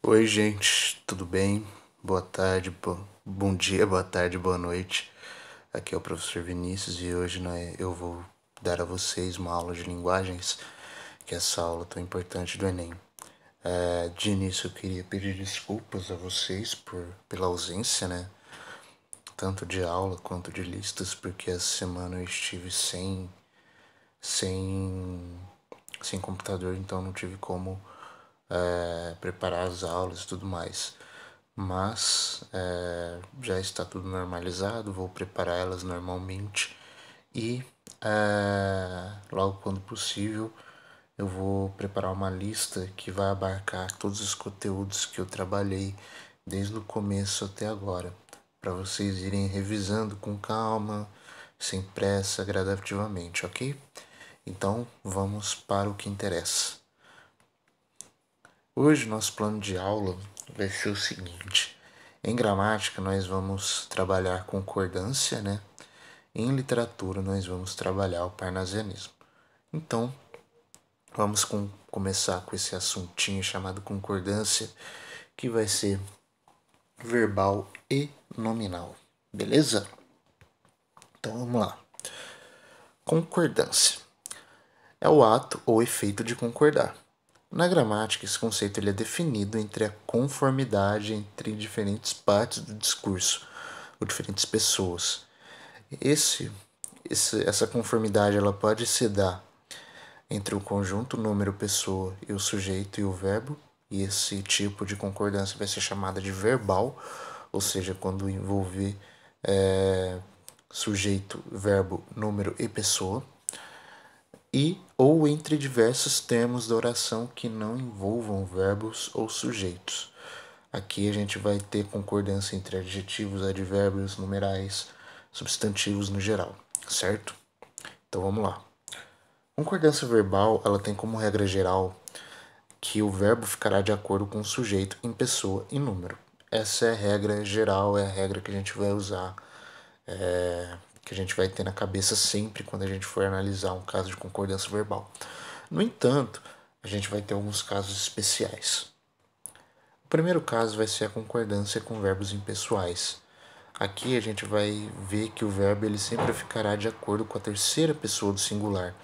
Oi, gente, tudo bem? Boa tarde, bom dia, boa tarde, boa noite. Aqui é o professor Vinícius e hoje eu vou dar a vocês uma aula de linguagens, que é essa aula tão importante do Enem. De início, eu queria pedir desculpas a vocês pela ausência, né? Tanto de aula quanto de listas, porque essa semana eu estive sem, sem computador, então não tive como preparar as aulas e tudo mais. Mas já está tudo normalizado, vou preparar elas normalmente e logo quando possível eu vou preparar uma lista que vai abarcar todos os conteúdos que eu trabalhei desde o começo até agora, para vocês irem revisando com calma, sem pressa, gradativamente, ok? Então vamos para o que interessa. Hoje nosso plano de aula vai ser o seguinte: em gramática nós vamos trabalhar concordância, né? Em literatura nós vamos trabalhar o parnasianismo. Então, vamos começar com esse assuntinho chamado concordância, que vai ser verbal e nominal. Beleza? Então vamos lá. Concordância é o ato ou efeito de concordar. Na gramática, esse conceito ele é definido entre a conformidade entre diferentes partes do discurso ou diferentes pessoas. Essa conformidade ela pode se dar entre o conjunto número pessoa e o sujeito e o verbo, e esse tipo de concordância vai ser chamada de verbal, ou seja, quando envolver sujeito, verbo, número e pessoa, e ou entre diversos termos da oração que não envolvam verbos ou sujeitos. Aqui a gente vai ter concordância entre adjetivos, advérbios, numerais, substantivos no geral, certo? Então vamos lá. Concordância verbal, ela tem como regra geral que o verbo ficará de acordo com o sujeito em pessoa e número. Essa é a regra geral, é a regra que a gente vai usar, que a gente vai ter na cabeça sempre quando a gente for analisar um caso de concordância verbal. No entanto, a gente vai ter alguns casos especiais. O primeiro caso vai ser a concordância com verbos impessoais. Aqui a gente vai ver que o verbo ele sempre ficará de acordo com a terceira pessoa do singular,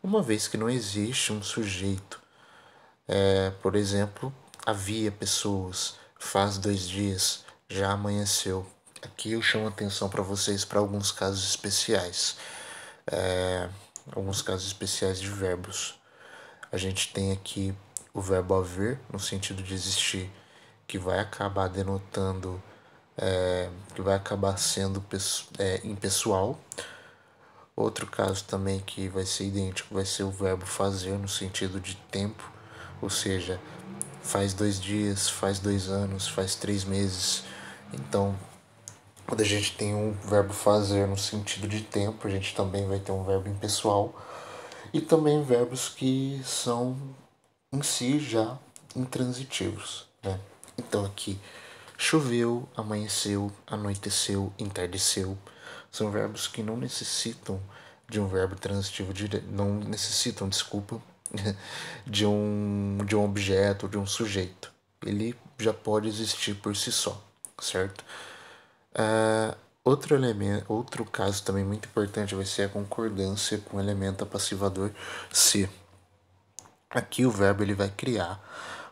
uma vez que não existe um sujeito. Por exemplo, havia pessoas, faz 2 dias, já amanheceu. Aqui eu chamo atenção para vocês para alguns casos especiais, alguns casos especiais de verbos. A gente tem aqui o verbo haver, no sentido de existir, que vai acabar denotando, que vai acabar sendo impessoal. Outro caso também que vai ser idêntico vai ser o verbo fazer, no sentido de tempo, ou seja, faz 2 dias, faz 2 anos, faz 3 meses. Então, quando a gente tem um verbo fazer no sentido de tempo, a gente também vai ter um verbo impessoal e também verbos que são em si já intransitivos, né? Então aqui choveu, amanheceu, anoiteceu, entardeceu são verbos que não necessitam de um verbo transitivo não necessitam, desculpa, de um objeto, de um sujeito. Ele já pode existir por si só, certo? Outro elemento, outro caso também muito importante vai ser a concordância com o elemento apassivador se. Aqui o verbo ele vai criar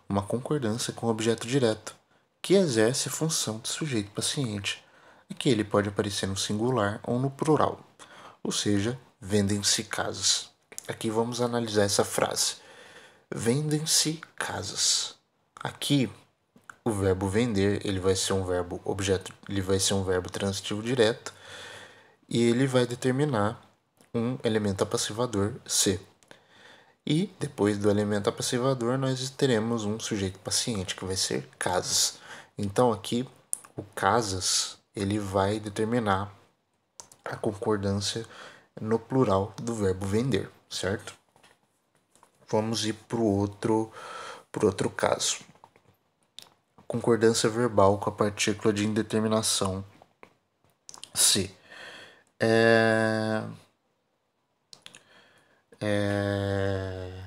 uma concordância com o objeto direto, que exerce a função de sujeito paciente. Aqui ele pode aparecer no singular ou no plural, ou seja, vendem-se casas. Aqui vamos analisar essa frase. Vendem-se casas. Aqui o verbo vender, ele vai ser um verbo objeto, ele vai ser um verbo transitivo direto e ele vai determinar um elemento apassivador se. E depois do elemento apassivador nós teremos um sujeito paciente que vai ser casas. Então aqui o casas ele vai determinar a concordância no plural do verbo vender, certo? Vamos ir pro outro caso. Concordância verbal com a partícula de indeterminação se. É, é,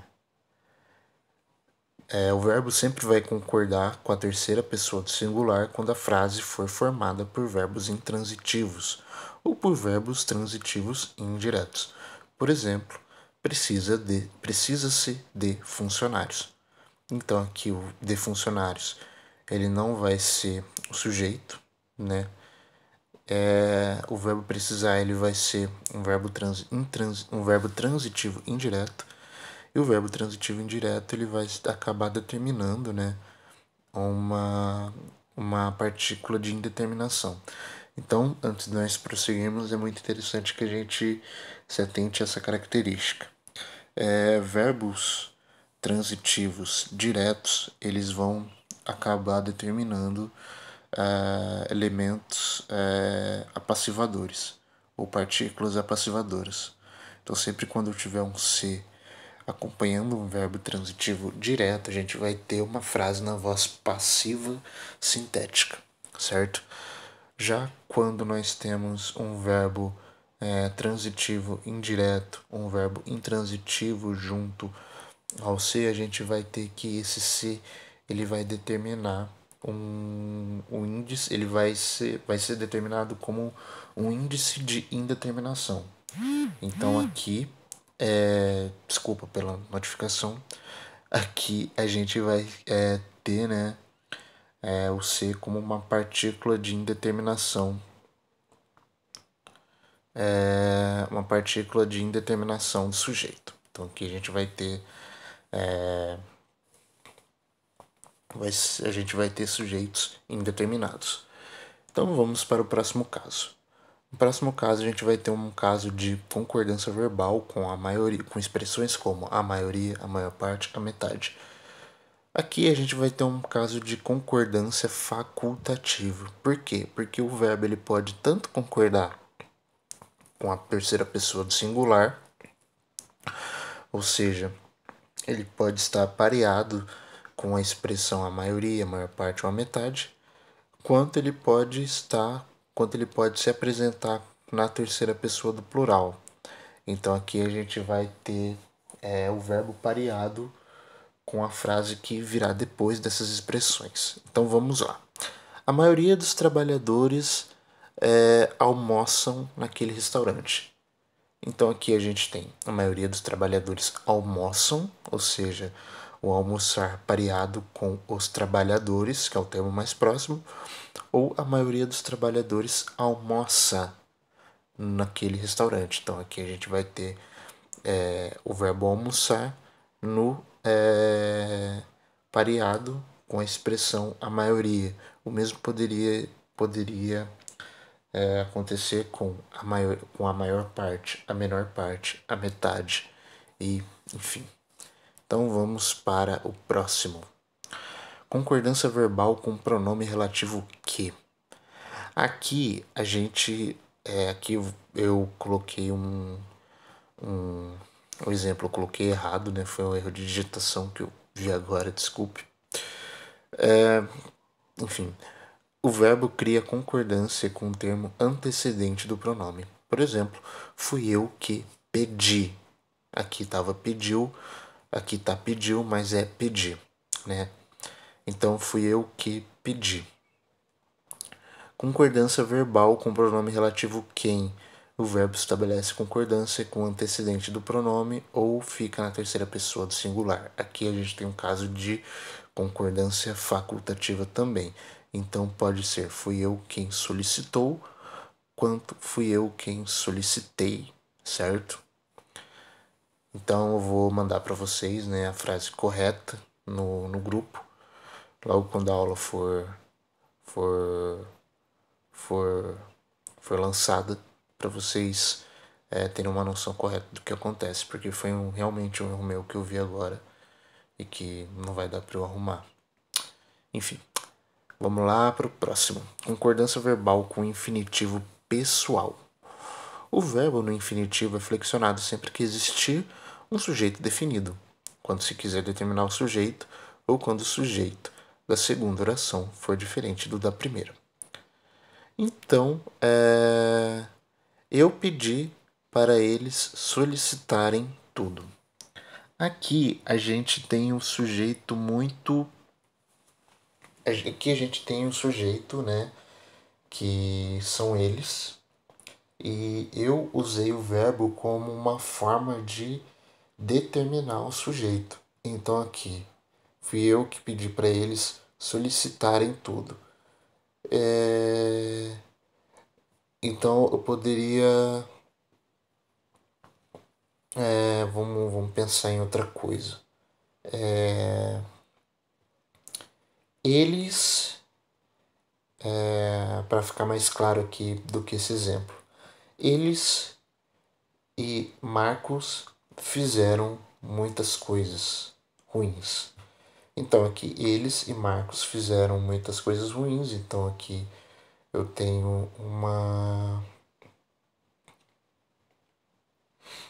O verbo sempre vai concordar com a terceira pessoa do singular quando a frase for formada por verbos intransitivos ou por verbos transitivos indiretos. Por exemplo, precisa-se de funcionários. Então aqui o de funcionários, ele não vai ser o sujeito, né? O verbo precisar, ele vai ser um verbo transitivo indireto. E o verbo transitivo indireto, ele vai acabar determinando, né, uma partícula de indeterminação. Então, antes de nós prosseguirmos, é muito interessante que a gente se atente a essa característica. Verbos transitivos diretos, eles vão acabar determinando elementos apassivadores ou partículas apassivadoras. Então, sempre quando eu tiver um C acompanhando um verbo transitivo direto, a gente vai ter uma frase na voz passiva sintética, certo? Já quando nós temos um verbo transitivo indireto, um verbo intransitivo junto ao C, a gente vai ter que esse C ele vai determinar um índice, ele vai ser determinado como um índice de indeterminação. Então aqui, desculpa pela notificação, aqui a gente vai ter, né, o C como uma partícula de indeterminação. Uma partícula de indeterminação do sujeito. Então aqui a gente vai ter a gente vai ter sujeitos indeterminados. Então vamos para o próximo caso. No próximo caso, a gente vai ter um caso de concordância verbal com a maioria, com expressões como a maioria, a maior parte, a metade. Aqui a gente vai ter um caso de concordância facultativa. Por quê? Porque o verbo ele pode tanto concordar com a terceira pessoa do singular, ou seja, ele pode estar pareado com a expressão a maioria, a maior parte ou a metade, quanto ele pode se apresentar na terceira pessoa do plural. Então aqui a gente vai ter o verbo pareado com a frase que virá depois dessas expressões. Então vamos lá. A maioria dos trabalhadores almoçam naquele restaurante. Então aqui a gente tem a maioria dos trabalhadores almoçam, ou seja, o almoçar pareado com os trabalhadores, que é o termo mais próximo, ou a maioria dos trabalhadores almoça naquele restaurante. Então aqui a gente vai ter o verbo almoçar no pareado com a expressão a maioria. O mesmo poderia acontecer com a maior parte, a menor parte, a metade e enfim. Então vamos para o próximo. Concordância verbal com pronome relativo que. Aqui a gente aqui eu coloquei um exemplo, eu coloquei errado, né? Foi um erro de digitação que eu vi agora, desculpe. Enfim, o verbo cria concordância com o termo antecedente do pronome. Por exemplo, fui eu que pedi. Aqui estava pediu, aqui está pediu, mas é pedir, né? Então fui eu que pedi. Concordância verbal com o pronome relativo quem. O verbo estabelece concordância com o antecedente do pronome ou fica na terceira pessoa do singular. Aqui a gente tem um caso de concordância facultativa também. Então pode ser fui eu quem solicitou, quanto fui eu quem solicitei, certo? Então eu vou mandar para vocês, né, a frase correta no grupo. Logo quando a aula for lançada, para vocês terem uma noção correta do que acontece, porque foi realmente um erro meu que eu vi agora e que não vai dar para eu arrumar. Enfim, vamos lá para o próximo. Concordância verbal com infinitivo pessoal. O verbo no infinitivo é flexionado sempre que existir um sujeito definido, quando se quiser determinar o sujeito ou quando o sujeito da segunda oração for diferente do da primeira. Então, eu pedi para eles solicitarem tudo. Aqui a gente tem um sujeito muito. Aqui a gente tem um sujeito, né? Que são eles. E eu usei o verbo como uma forma de determinar o sujeito. Então aqui fui eu que pedi para eles solicitarem tudo. Então eu poderia. Vamos pensar em outra coisa. Eles, para ficar mais claro aqui do que esse exemplo, eles e Marcos fizeram muitas coisas ruins. Então aqui eles e Marcos fizeram muitas coisas ruins. Então aqui eu tenho uma.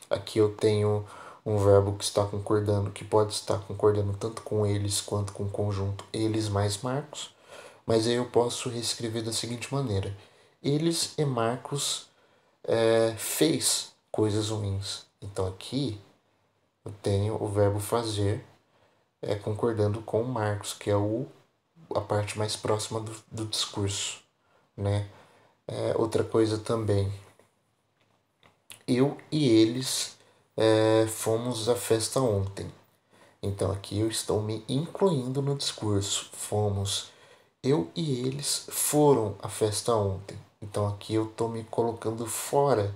Aqui eu tenho um verbo que está concordando, que pode estar concordando tanto com eles quanto com o conjunto eles mais Marcos. Mas aí eu posso reescrever da seguinte maneira: eles e Marcos fez coisas ruins. Então aqui eu tenho o verbo fazer concordando com Marcos, que é a parte mais próxima do discurso, né? Outra coisa também, eu e eles fomos à festa ontem. Então aqui eu estou me incluindo no discurso. Fomos, eu e eles foram à festa ontem. Então aqui eu estou me colocando fora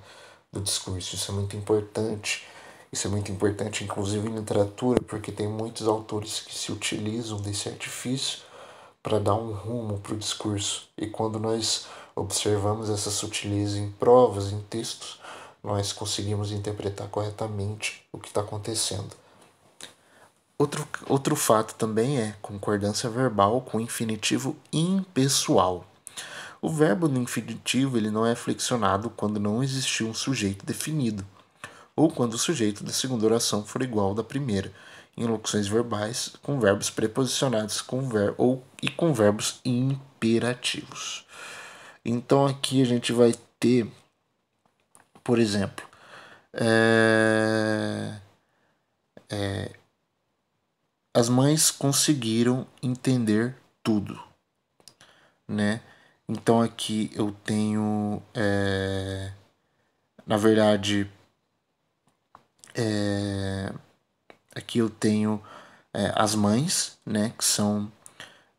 do discurso. Isso é muito importante. Isso é muito importante, inclusive em literatura, porque tem muitos autores que se utilizam desse artifício para dar um rumo para o discurso. E quando nós observamos essa sutileza em provas, em textos, nós conseguimos interpretar corretamente o que está acontecendo. Outro fato também é concordância verbal com infinitivo impessoal. O verbo no infinitivo ele não é flexionado quando não existiu um sujeito definido, ou quando o sujeito da segunda oração for igual ao da primeira, em locuções verbais com verbos preposicionados e com verbos imperativos. Então aqui a gente vai ter, por exemplo, as mães conseguiram entender tudo, né? Então aqui eu tenho, na verdade, aqui eu tenho as mães, né? Que são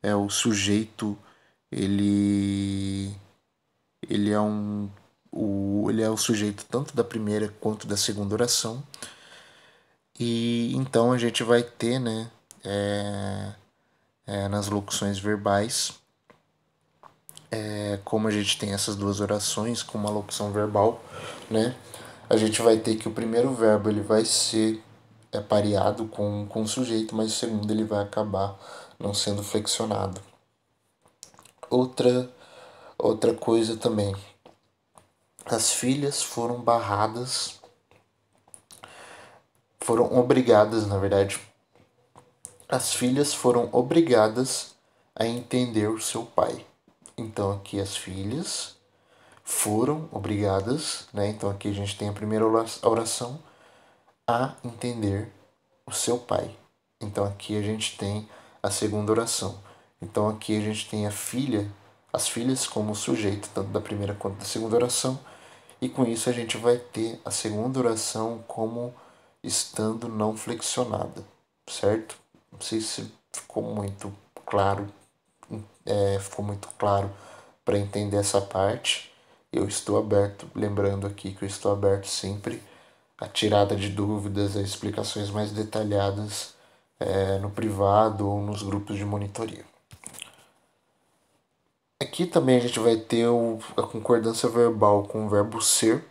o sujeito, ele ele é ele é o sujeito tanto da primeira quanto da segunda oração. E então a gente vai ter, né, nas locuções verbais, como a gente tem essas duas orações com uma locução verbal, né, a gente vai ter que o primeiro verbo ele vai ser pareado com o sujeito, mas o segundo ele vai acabar não sendo flexionado. Outra coisa também, as filhas foram obrigadas, na verdade, as filhas foram obrigadas a entender o seu pai. Então aqui as filhas foram obrigadas, né? Então aqui a gente tem a primeira oração, a entender o seu pai. Então aqui a gente tem a segunda oração. Então aqui a gente tem as filhas como sujeito, tanto da primeira quanto da segunda oração. E com isso a gente vai ter a segunda oração como estando não flexionada, certo? Não sei se ficou muito claro, ficou muito claro para entender essa parte. Eu estou aberto, lembrando aqui que eu estou aberto sempre à tirada de dúvidas, a explicações mais detalhadas no privado ou nos grupos de monitoria. Aqui também a gente vai ter a concordância verbal com o verbo ser.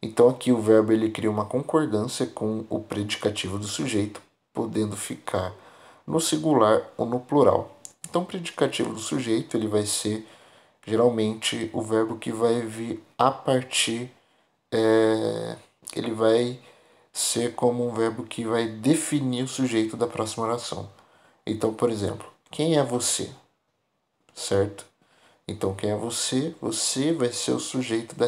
Então aqui o verbo ele cria uma concordância com o predicativo do sujeito, podendo ficar no singular ou no plural. Então o predicativo do sujeito ele vai ser geralmente o verbo que vai vir a partir, ele vai ser como um verbo que vai definir o sujeito da próxima oração. Então, por exemplo, quem é você? Certo? Então, quem é você? Você vai ser o sujeito da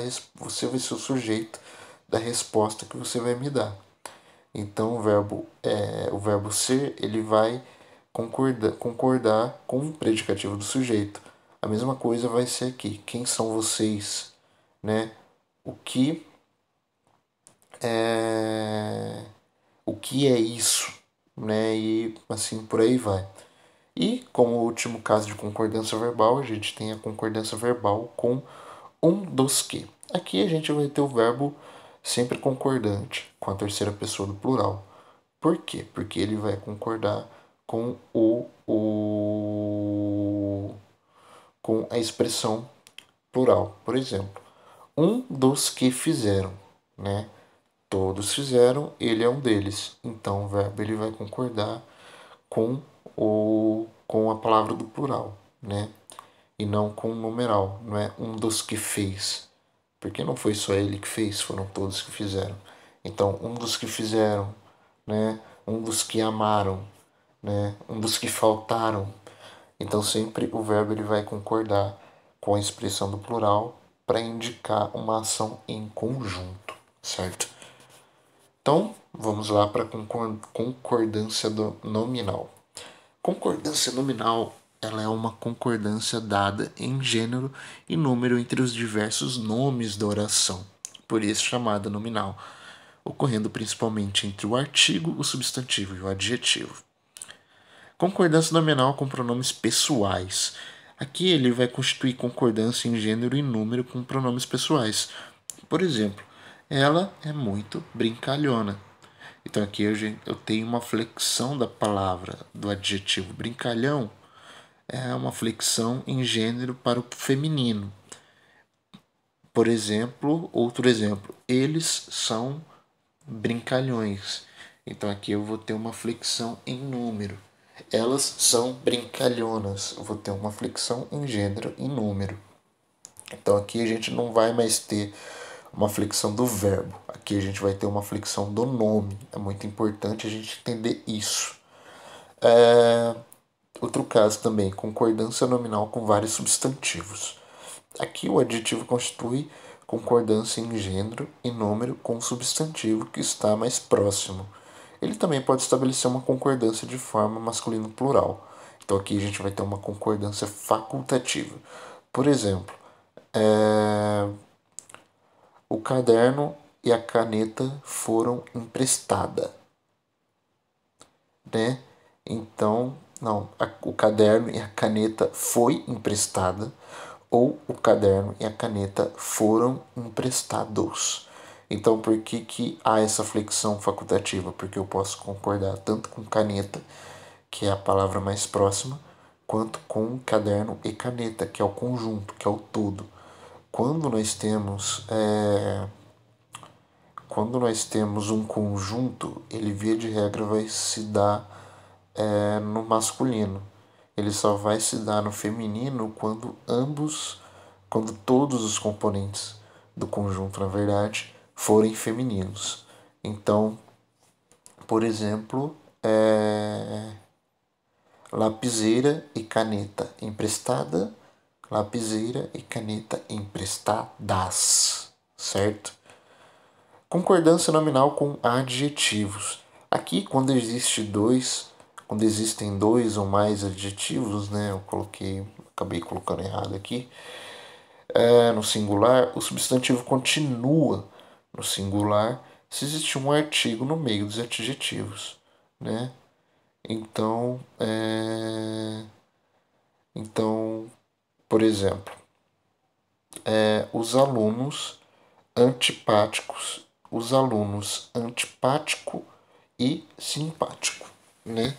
resposta que você vai me dar. Então o verbo ser ele vai concordar com o predicativo do sujeito. A mesma coisa vai ser aqui. Quem são vocês, né? O que é o que é isso, né? E assim por aí vai. E como último caso de concordância verbal, a gente tem a concordância verbal com um dos que. Aqui a gente vai ter o verbo sempre concordante com a terceira pessoa do plural. Por quê? Porque ele vai concordar com com a expressão plural. Por exemplo, um dos que fizeram, né? Todos fizeram, ele é um deles. Então o verbo ele vai concordar com com a palavra do plural, né? E não com o numeral, não é um dos que fez. Porque não foi só ele que fez, foram todos que fizeram. Então, um dos que fizeram, né? Um dos que amaram, né? Um dos que faltaram. Então, sempre o verbo ele vai concordar com a expressão do plural para indicar uma ação em conjunto, certo? Então, vamos lá para a concordância nominal. Concordância nominal ela é uma concordância dada em gênero e número entre os diversos nomes da oração, por isso chamada nominal, ocorrendo principalmente entre o artigo, o substantivo e o adjetivo. Concordância nominal com pronomes pessoais. Aqui ele vai constituir concordância em gênero e número com pronomes pessoais. Por exemplo, ela é muito brincalhona. Então aqui eu tenho uma flexão da palavra, do adjetivo brincalhão, é uma flexão em gênero para o feminino. Por exemplo, outro exemplo, eles são brincalhões. Então aqui eu vou ter uma flexão em número. Elas são brincalhonas. Eu vou ter uma flexão em gênero e número. Então aqui a gente não vai mais ter uma flexão do verbo. Aqui a gente vai ter uma flexão do nome. É muito importante a gente entender isso. Outro caso também, concordância nominal com vários substantivos. Aqui o adjetivo constitui concordância em gênero e número com o substantivo que está mais próximo. Ele também pode estabelecer uma concordância de forma masculino plural. Então aqui a gente vai ter uma concordância facultativa. Por exemplo, o caderno e a caneta foram emprestadas, né? Então, não, o caderno e a caneta foi emprestada ou o caderno e a caneta foram emprestados. Então, por que há essa flexão facultativa? Porque eu posso concordar tanto com caneta, que é a palavra mais próxima, quanto com caderno e caneta, que é o conjunto, que é o todo. Quando nós temos quando nós temos um conjunto, ele via de regra vai se dar no masculino. Ele só vai se dar no feminino quando todos os componentes do conjunto, na verdade, forem femininos. Então, por exemplo, lapiseira e caneta emprestada, lapiseira e caneta emprestadas, certo? Concordância nominal com adjetivos. Aqui, quando existem dois ou mais adjetivos, né? Acabei colocando errado aqui. No singular, o substantivo continua no singular se existe um artigo no meio dos adjetivos, né? Então, por exemplo, os alunos antipáticos, os alunos antipático e simpático, né?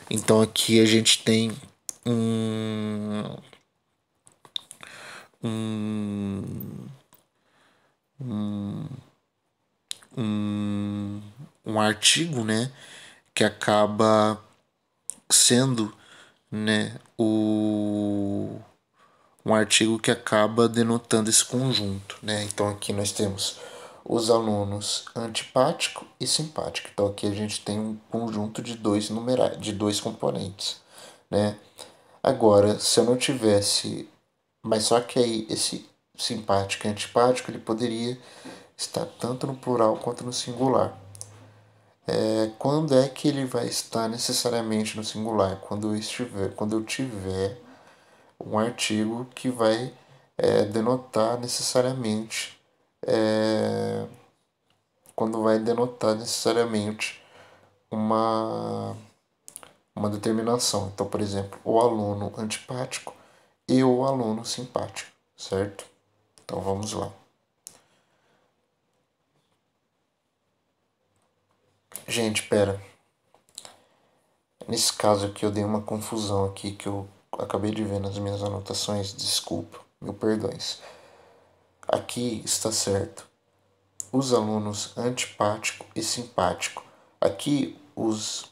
Então aqui a gente tem um, um, um, um, um artigo, né, que acaba sendo, né, um artigo que acaba denotando esse conjunto, né? Então aqui nós temos os alunos antipático e simpático. Então aqui a gente tem um conjunto de de dois componentes, né? Agora, se eu não tivesse, mas só que aí esse simpático e antipático ele poderia estar tanto no plural quanto no singular. Quando é que ele vai estar necessariamente no singular? Quando eu tiver um artigo que vai denotar necessariamente, é, quando vai denotar necessariamente uma, uma determinação. Então, por exemplo, o aluno antipático e o aluno simpático, certo? Então vamos lá. Gente, pera. Nesse caso aqui eu dei uma confusão aqui que eu acabei de ver nas minhas anotações. Desculpa, mil perdões. Aqui está certo. Os alunos antipático e simpático. Aqui os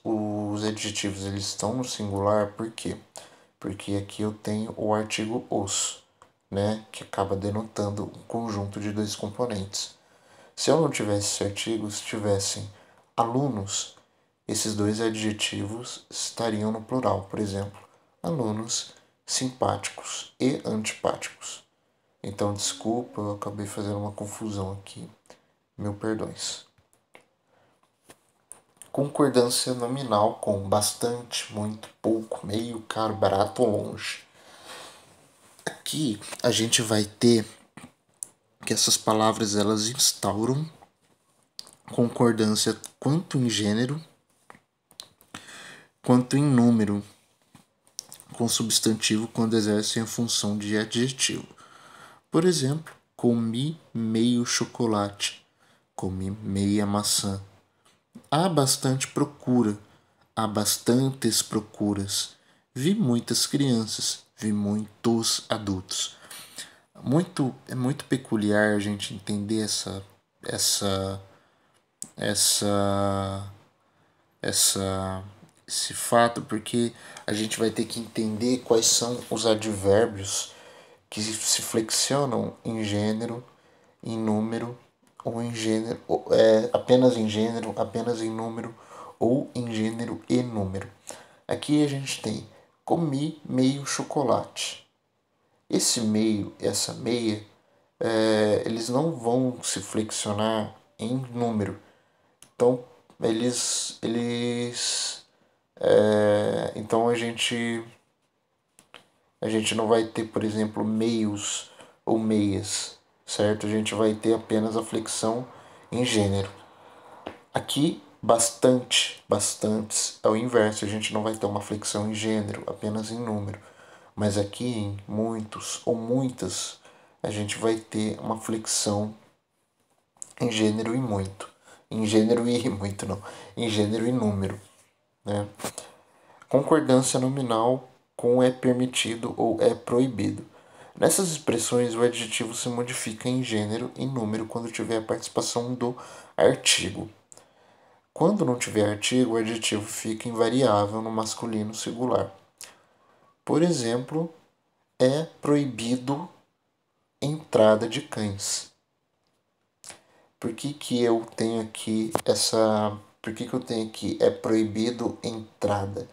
adjetivos eles estão no singular, por quê? Porque aqui eu tenho o artigo os, né? Que acaba denotando um conjunto de dois componentes. Se eu não tivesse esse artigo, se tivessem alunos, esses dois adjetivos estariam no plural. Por exemplo, alunos simpáticos e antipáticos. Então, desculpa, eu acabei fazendo uma confusão aqui. Mil perdões. Concordância nominal com bastante, muito, pouco, meio, caro, barato ou longe. Aqui a gente vai ter que essas palavras elas instauram concordância quanto em gênero quanto em número com substantivo quando exercem a função de adjetivo. Por exemplo, comi meio chocolate, comi meia maçã. Há bastante procura, há bastantes procuras. Vi muitas crianças, vi muitos adultos. É muito peculiar a gente entender essa essa essa esse fato, porque a gente vai ter que entender quais são os advérbios que se flexionam em gênero, em número ou em gênero, apenas em gênero, apenas em número ou em gênero e número. Aqui a gente tem comi meio chocolate. Esse meio, essa meia, eles não vão se flexionar em número. Então, então a gente não vai ter, por exemplo, meios ou meias, certo? A gente vai ter apenas a flexão em gênero. Aqui, bastante, bastantes é o inverso. A gente não vai ter uma flexão em gênero, apenas em número. Mas aqui em muitos ou muitas, a gente vai ter uma flexão em gênero e muito. Em gênero e muito, não. Em gênero e número, né? Concordância nominal com é permitido ou é proibido. Nessas expressões, o adjetivo se modifica em gênero e número quando tiver a participação do artigo. Quando não tiver artigo, o adjetivo fica invariável no masculino singular. Por exemplo, é proibido entrada de cães. Por que que eu tenho aqui essa... Por que que eu tenho aqui é proibido entrada?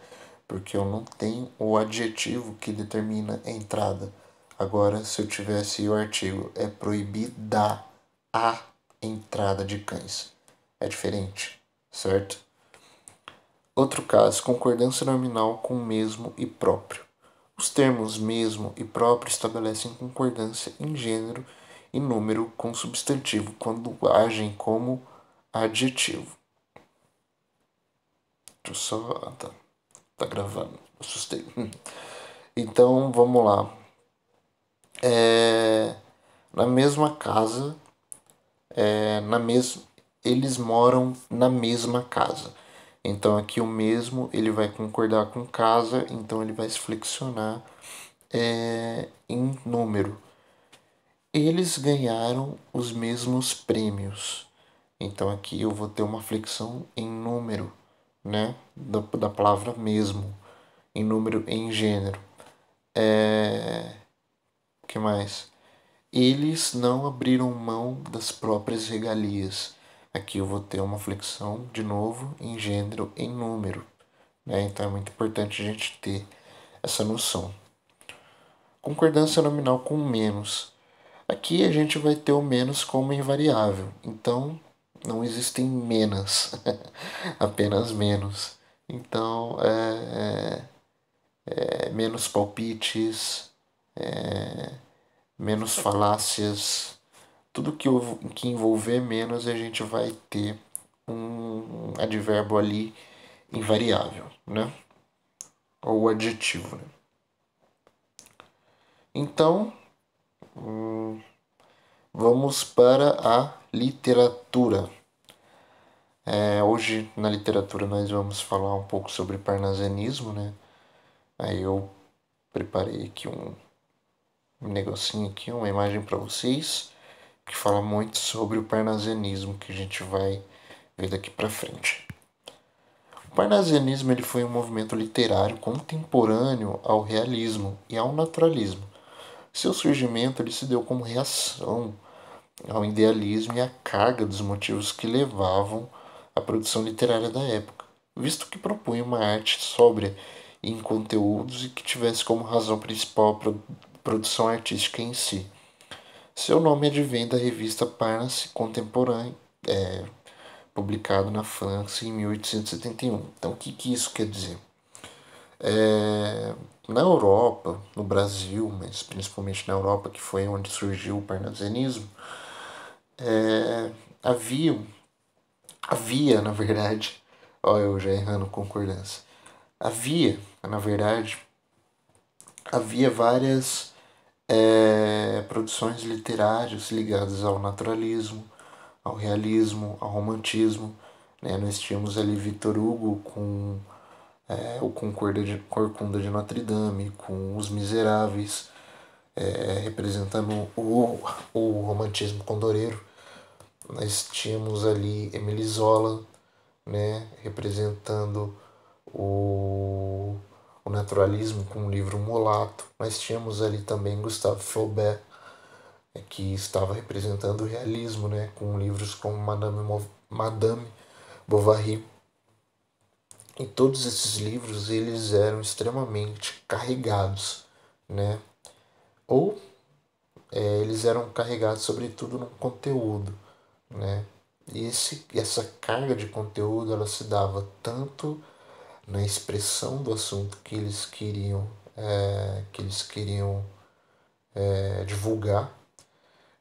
Porque eu não tenho o adjetivo que determina a entrada. Agora, se eu tivesse o artigo é proibida a entrada de cães. É diferente, certo? Outro caso, concordância nominal com mesmo e próprio. Os termos mesmo e próprio estabelecem concordância em gênero e número com substantivo quando agem como adjetivo. Deixa eu só. Tá gravando. Assustei. Então vamos lá. Na mesma casa, na mes... eles moram na mesma casa. Então aqui o mesmo ele vai concordar com casa, então ele vai se flexionar em número. Eles ganharam os mesmos prêmios. Então aqui eu vou ter uma flexão em número, né? Da palavra mesmo, em número em gênero. O que mais? Eles não abriram mão das próprias regalias. Aqui eu vou ter uma flexão de novo em gênero em número, né? Então é muito importante a gente ter essa noção. Concordância nominal com menos. Aqui a gente vai ter o menos como invariável. Então não existem menos, apenas menos. Então, menos palpites, menos falácias, tudo que envolver menos a gente vai ter um advérbio ali invariável, né? Ou adjetivo, né? Então, vamos para a literatura. Hoje na literatura nós vamos falar um pouco sobre parnasianismo, né? Aí eu preparei aqui um negocinho aqui, uma imagem para vocês que fala muito sobre o parnasianismo que a gente vai ver daqui para frente. O parnasianismo ele foi um movimento literário contemporâneo ao realismo e ao naturalismo. Seu surgimento ele se deu como reação ao idealismo e à carga dos motivos que levavam à produção literária da época, visto que propunha uma arte sóbria em conteúdos e que tivesse como razão principal a produção artística em si. Seu nome advém da revista Parnasse Contemporânea, publicado na França em 1871. Então, o que isso quer dizer? Na Europa, no Brasil, mas principalmente na Europa, que foi onde surgiu o parnasianismo, havia, havia, na verdade, ó, eu já errando concordância, na verdade, havia várias produções literárias ligadas ao naturalismo, ao realismo, ao romantismo. Né? Nós tínhamos ali Victor Hugo com o Corcunda de Notre Dame, com Os Miseráveis, representando o romantismo condoreiro. Nós tínhamos ali Emile Zola, né, representando o naturalismo com o livro Mulato. Nós tínhamos ali também Gustave Flaubert, que estava representando o realismo, né, com livros como Madame Bovary. E todos esses livros eles eram extremamente carregados, né? Ou eles eram carregados sobretudo no conteúdo, né? E essa carga de conteúdo ela se dava tanto na expressão do assunto que eles queriam divulgar,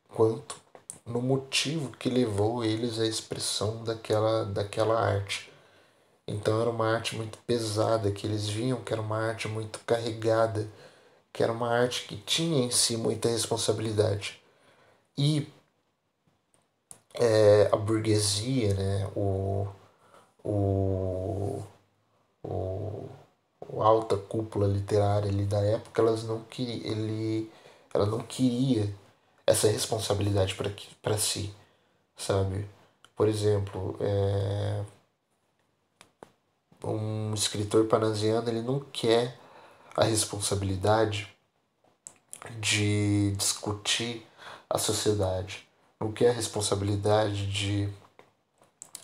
quanto no motivo que levou eles à expressão daquela arte. Então era uma arte muito pesada, que eles viam que era uma arte muito carregada, que era uma arte que tinha em si muita responsabilidade. E a burguesia, né, o, a alta cúpula literária ali da época, ela não queria essa responsabilidade para si, sabe? Por exemplo, um escritor parnasiano ele não quer a responsabilidade de discutir a sociedade, não quer a responsabilidade de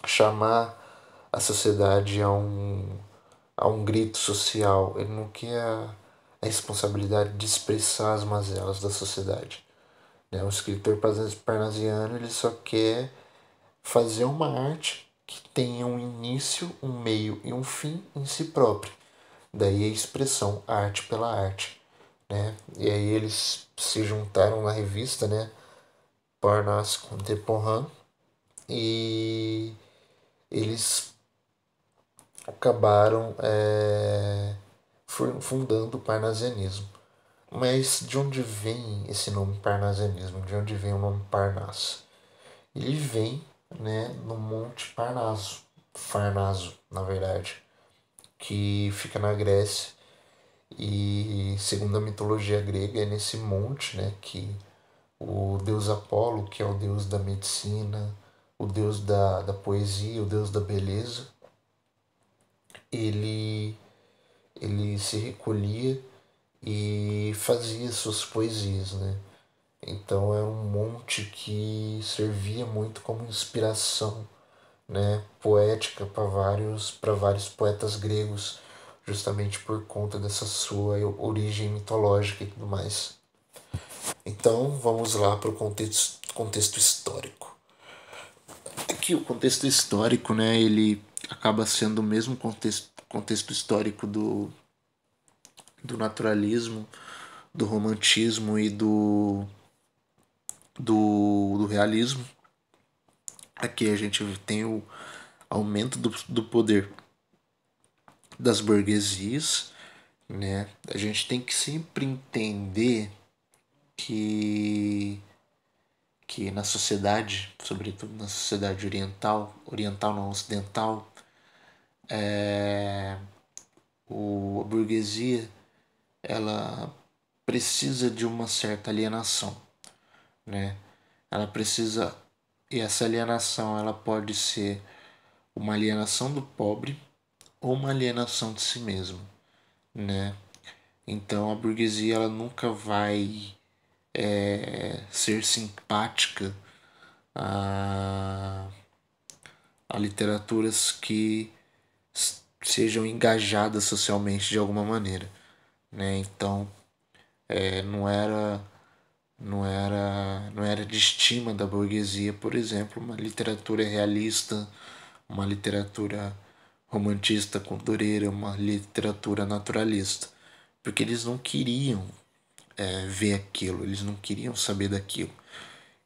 chamar a sociedade a um grito social, ele não quer a responsabilidade de expressar as mazelas da sociedade. Né? O escritor parnasiano ele só quer fazer uma arte que tenha um início, um meio e um fim em si próprio. Daí a expressão arte pela arte. Né? E aí eles se juntaram na revista, né? Parnasse Contemporain, e eles acabaram fundando o parnasianismo. Mas de onde vem esse nome parnasianismo? De onde vem o nome Parnasse? Ele vem, né, no Monte Parnaso, Farnaso, na verdade, que fica na Grécia. E segundo a mitologia grega, é nesse monte, né, que o deus Apolo, que é o deus da medicina, o deus da poesia, o deus da beleza, ele, ele se recolhia e fazia suas poesias, né? Então é um monte que servia muito como inspiração, né, poética para vários poetas gregos, justamente por conta dessa sua origem mitológica e tudo mais. Então vamos lá para o contexto histórico. aqui o contexto histórico, né, ele acaba sendo o mesmo contexto histórico do naturalismo, do romantismo e do realismo. Aqui a gente tem o aumento do poder das burguesias, né? A gente tem que sempre entender que que na sociedade, sobretudo na sociedade oriental não ocidental, a burguesia ela precisa de uma certa alienação, né? Ela precisa, e essa alienação ela pode ser uma alienação do pobre ou uma alienação de si mesmo, né? Então a burguesia ela nunca vai ser simpática a, a literaturas que sejam engajadas socialmente de alguma maneira, né? Então não era de estima da burguesia, por exemplo, uma literatura realista, uma literatura romantista com Dureira, uma literatura naturalista, porque eles não queriam ver aquilo, eles não queriam saber daquilo.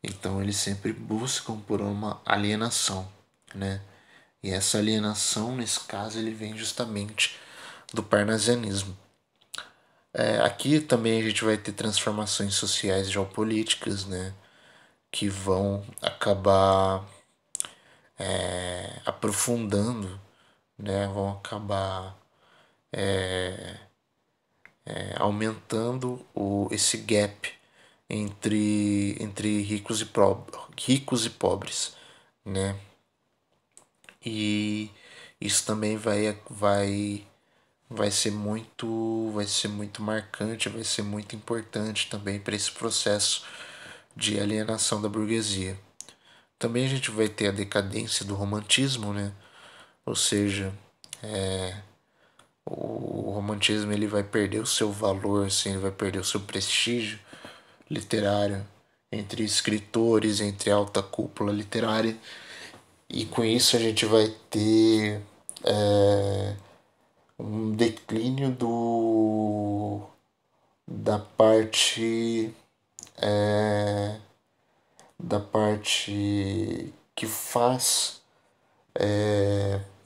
Então eles sempre buscam por uma alienação, né? E essa alienação, nesse caso, ele vem justamente do parnasianismo. Aqui também a gente vai ter transformações sociais e geopolíticas, né? Que vão acabar aprofundando, né? Vão acabar aumentando esse gap entre ricos e pobres, né? E isso também vai ser muito marcante, vai ser muito importante também para esse processo de alienação da burguesia. Também a gente vai ter a decadência do romantismo, né? Ou seja, o romantismo ele vai perder o seu valor, assim, ele vai perder o seu prestígio literário entre escritores, entre a alta cúpula literária. E com isso a gente vai ter um declínio da parte da parte que faz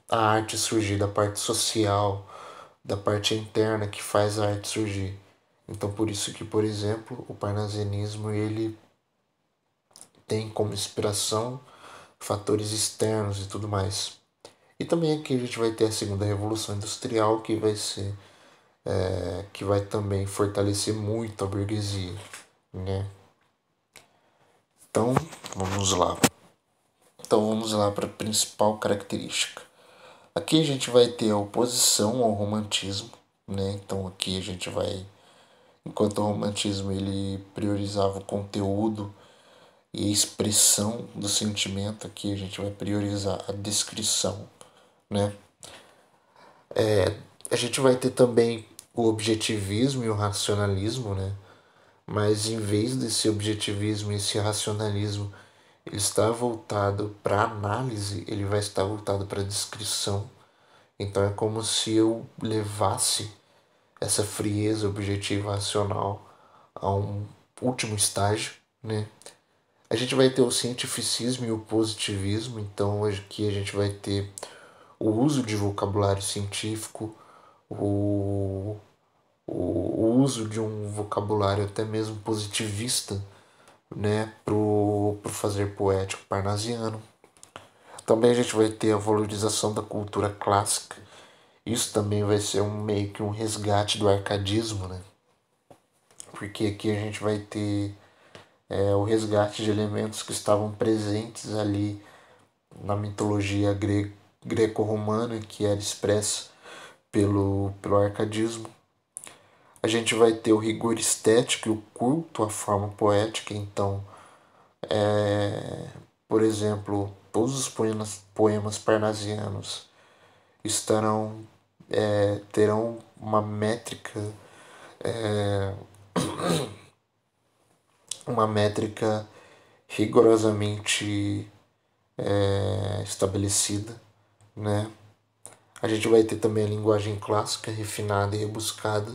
a arte surgir, da parte social, da parte interna que faz a arte surgir. Então por isso que, por exemplo, o parnasianismo ele tem como inspiração fatores externos e tudo mais. E também aqui a gente vai ter a segunda revolução industrial que vai também fortalecer muito a burguesia, né? Então vamos lá. Então vamos lá para a principal característica. Aqui a gente vai ter a oposição ao romantismo, né? Então aqui a gente vai, enquanto o romantismo ele priorizava o conteúdo e a expressão do sentimento, aqui a gente vai priorizar a descrição, né? A gente vai ter também o objetivismo e o racionalismo, né? Mas em vez desse objetivismo e esse racionalismo ele está voltado para análise, ele vai estar voltado para descrição. Então é como se eu levasse essa frieza objetiva racional a um último estágio, né? A gente vai ter o cientificismo e o positivismo, então aqui a gente vai ter o uso de vocabulário científico, o, o uso de um vocabulário até mesmo positivista, né, pro fazer poético parnasiano. Também a gente vai ter a valorização da cultura clássica. Isso também vai ser meio que um resgate do arcadismo, né? Porque aqui a gente vai ter o resgate de elementos que estavam presentes ali na mitologia greco-romana, que era expressa pelo arcadismo. A gente vai ter o rigor estético e o culto à forma poética. Então, por exemplo, todos os poemas parnasianos estarão terão uma métrica rigorosamente estabelecida, né? A gente vai ter também a linguagem clássica, refinada e rebuscada,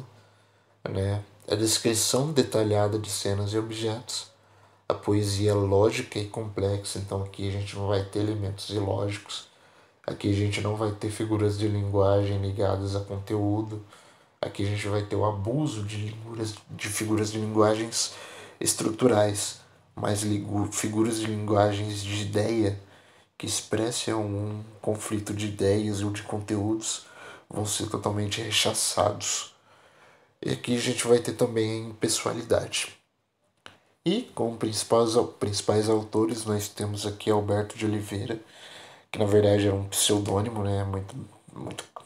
né? A descrição detalhada de cenas e objetos, a poesia lógica e complexa. Então aqui a gente não vai ter elementos ilógicos, aqui a gente não vai ter figuras de linguagem ligadas a conteúdo, aqui a gente vai ter o abuso de figuras de linguagens estruturais, mas figuras de linguagens de ideia que expressem um conflito de ideias ou de conteúdos vão ser totalmente rechaçados. E aqui a gente vai ter também pessoalidade. E como principais autores nós temos aqui Alberto de Oliveira, que na verdade era um pseudônimo, né? Muito,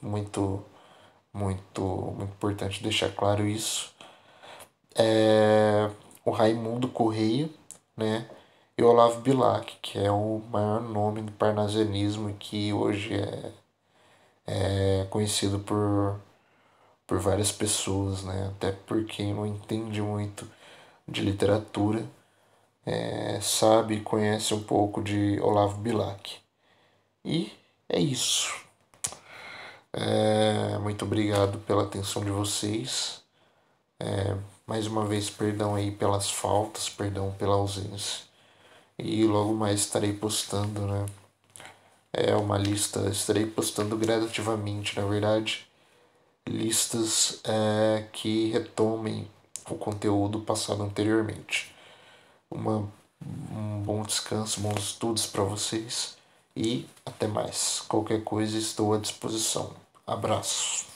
muito, muito importante deixar claro isso. O Raimundo Correia, né? E o Olavo Bilac, que é o maior nome do parnasianismo e que hoje é conhecido por várias pessoas, né? Até por quem não entende muito de literatura, sabe e conhece um pouco de Olavo Bilac. E é isso. Muito obrigado pela atenção de vocês. Mais uma vez, perdão aí pelas faltas, perdão pela ausência. E logo mais estarei postando, né? Uma lista, estarei postando gradativamente, na verdade, listas que retomem o conteúdo passado anteriormente. Um bom descanso, bons estudos para vocês e até mais. Qualquer coisa estou à disposição. Abraços.